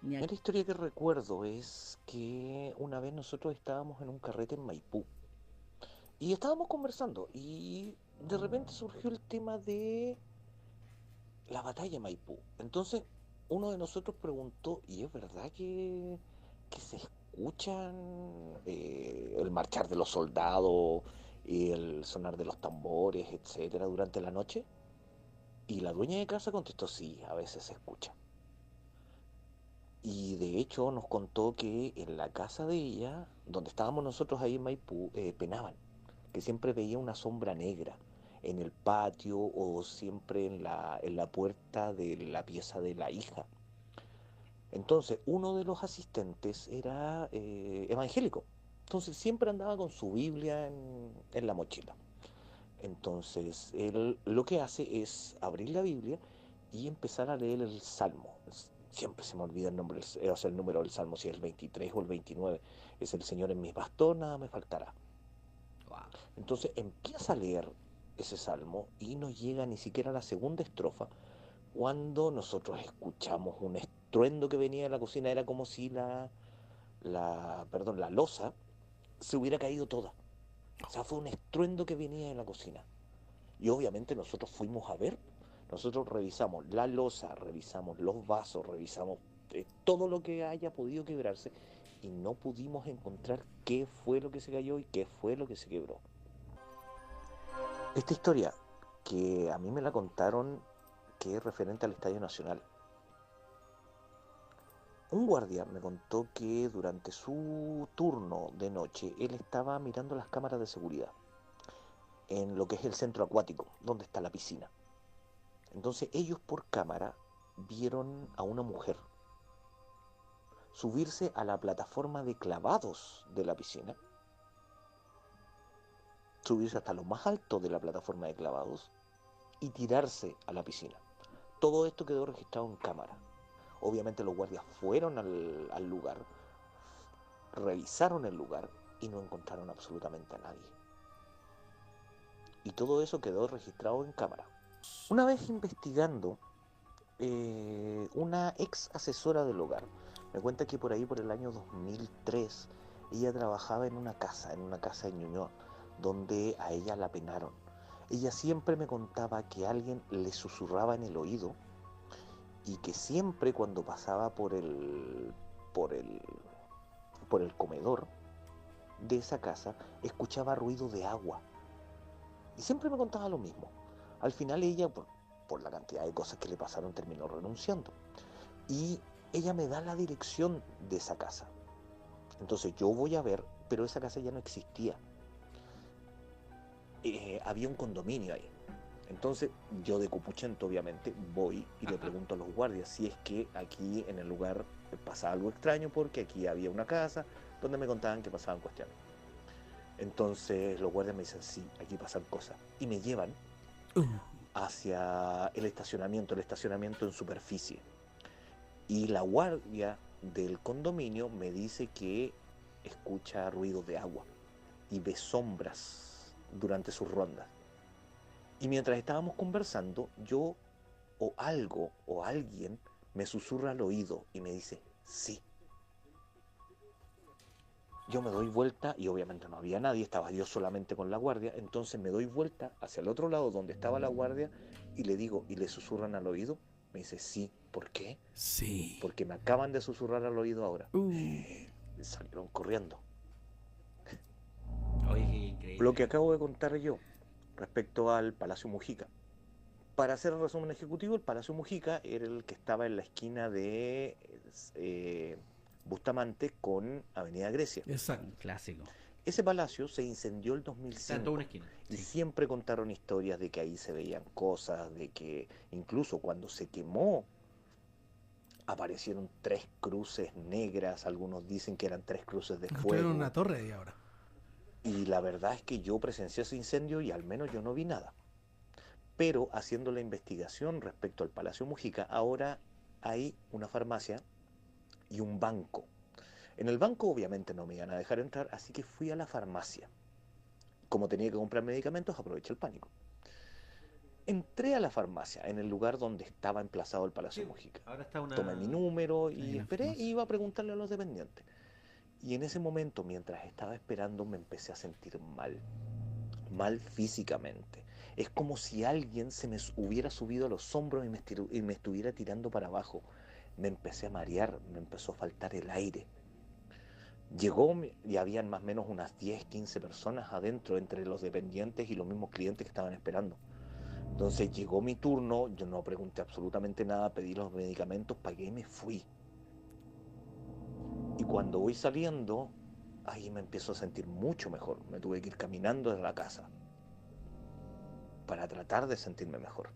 Ya. La historia que recuerdo es que una vez nosotros estábamos en un carrete en Maipú y estábamos conversando y de repente surgió el tema de la batalla de Maipú. Entonces uno de nosotros preguntó, ¿y es verdad que se escuchan el marchar de los soldados y el sonar de los tambores, etcétera, durante la noche? Y la dueña de casa contestó, sí, a veces se escucha. Y de hecho nos contó que en la casa de ella, donde estábamos nosotros ahí en Maipú, penaban, que siempre veía una sombra negra en el patio o siempre en la puerta de la pieza de la hija. Entonces, uno de los asistentes era evangélico. Entonces, siempre andaba con su Biblia en la mochila. Entonces, él lo que hace es abrir la Biblia y empezar a leer el Salmo. Siempre se me olvida el nombre, o sea, el número del Salmo, si es el 23 o el 29. Es el Señor en mi pastor, nada me faltará. Wow. Entonces empieza a leer ese Salmo y no llega ni siquiera a la segunda estrofa cuando nosotros escuchamos un estruendo que venía de la cocina. Era como si la loza se hubiera caído toda. O sea, fue un estruendo que venía de la cocina. Y obviamente nosotros fuimos a ver, nosotros revisamos la loza, revisamos los vasos, revisamos todo lo que haya podido quebrarse y no pudimos encontrar qué fue lo que se cayó y qué fue lo que se quebró. Esta historia que a mí me la contaron que es referente al Estadio Nacional. Un guardia me contó que durante su turno de noche él estaba mirando las cámaras de seguridad en lo que es el centro acuático, donde está la piscina. Entonces ellos por cámara vieron a una mujer subirse a la plataforma de clavados de la piscina, subirse hasta lo más alto de la plataforma de clavados y tirarse a la piscina. Todo esto quedó registrado en cámara. Obviamente los guardias fueron al lugar, revisaron el lugar y no encontraron absolutamente a nadie. Y todo eso quedó registrado en cámara. Una vez investigando, una ex asesora del hogar me cuenta que por ahí, por el año 2003, ella trabajaba en una casa en Ñuñoa, donde a ella la penaron. Ella siempre me contaba que alguien le susurraba en el oído y que siempre cuando pasaba por el, por el comedor de esa casa escuchaba ruido de agua. Y siempre me contaba lo mismo. Al final ella, por la cantidad de cosas que le pasaron, terminó renunciando. Y ella me da la dirección de esa casa. Entonces yo voy a ver, pero esa casa ya no existía. Había un condominio ahí. Entonces yo de Cupuchento obviamente voy y le Ajá. pregunto a los guardias si es que aquí en el lugar pasa algo extraño porque aquí había una casa donde me contaban que pasaban cuestiones. Entonces los guardias me dicen, sí, aquí pasan cosas. Y me llevan Uh, hacia el estacionamiento en superficie. Y la guardia del condominio me dice que escucha ruidos de agua y ve sombras durante sus rondas. Y mientras estábamos conversando, yo o algo o alguien me susurra al oído y me dice, sí. Yo me doy vuelta y obviamente no había nadie, estaba yo solamente con la guardia, entonces me doy vuelta hacia el otro lado donde estaba la guardia y le digo, ¿y le susurran al oído? Me dice, sí, ¿por qué? sí. Porque me acaban de susurrar al oído ahora. Uh. Salieron corriendo. Oye, qué Lo que increíble. acabo de contar yo respecto al Palacio Mujica. Para hacer el resumen ejecutivo, el Palacio Mujica era el que estaba en la esquina de Bustamante con Avenida Grecia. Exacto. Un clásico. Ese palacio se incendió el Está en toda una 2005 esquina. y Sí. siempre contaron historias de que ahí se veían cosas, de que incluso cuando se quemó aparecieron tres cruces negras, algunos dicen que eran tres cruces de Construyeron una fuego, torre ahí ahora. y la verdad es que yo presencié ese incendio y al menos yo no vi nada. Pero haciendo la investigación respecto al Palacio Mujica, ahora hay una farmacia y un banco. En el banco obviamente no me iban a dejar entrar, así que fui a la farmacia. Como tenía que comprar medicamentos, aproveché el pánico. Entré a la farmacia, en el lugar donde estaba emplazado el Palacio Sí, Mujica. ahora está Tomé mi una... número Ahí y la esperé y farmacia. iba a preguntarle a los dependientes. Y en ese momento, mientras estaba esperando, me empecé a sentir mal, mal físicamente. Es como si alguien se me hubiera subido a los hombros y me estuviera tirando para abajo. Me empecé a marear, me empezó a faltar el aire. Llegó y habían más o menos unas 10, 15 personas adentro, entre los dependientes y los mismos clientes que estaban esperando. Entonces llegó mi turno, yo no pregunté absolutamente nada, pedí los medicamentos, pagué y me fui. Y cuando voy saliendo, ahí me empiezo a sentir mucho mejor. Me tuve que ir caminando desde la casa para tratar de sentirme mejor.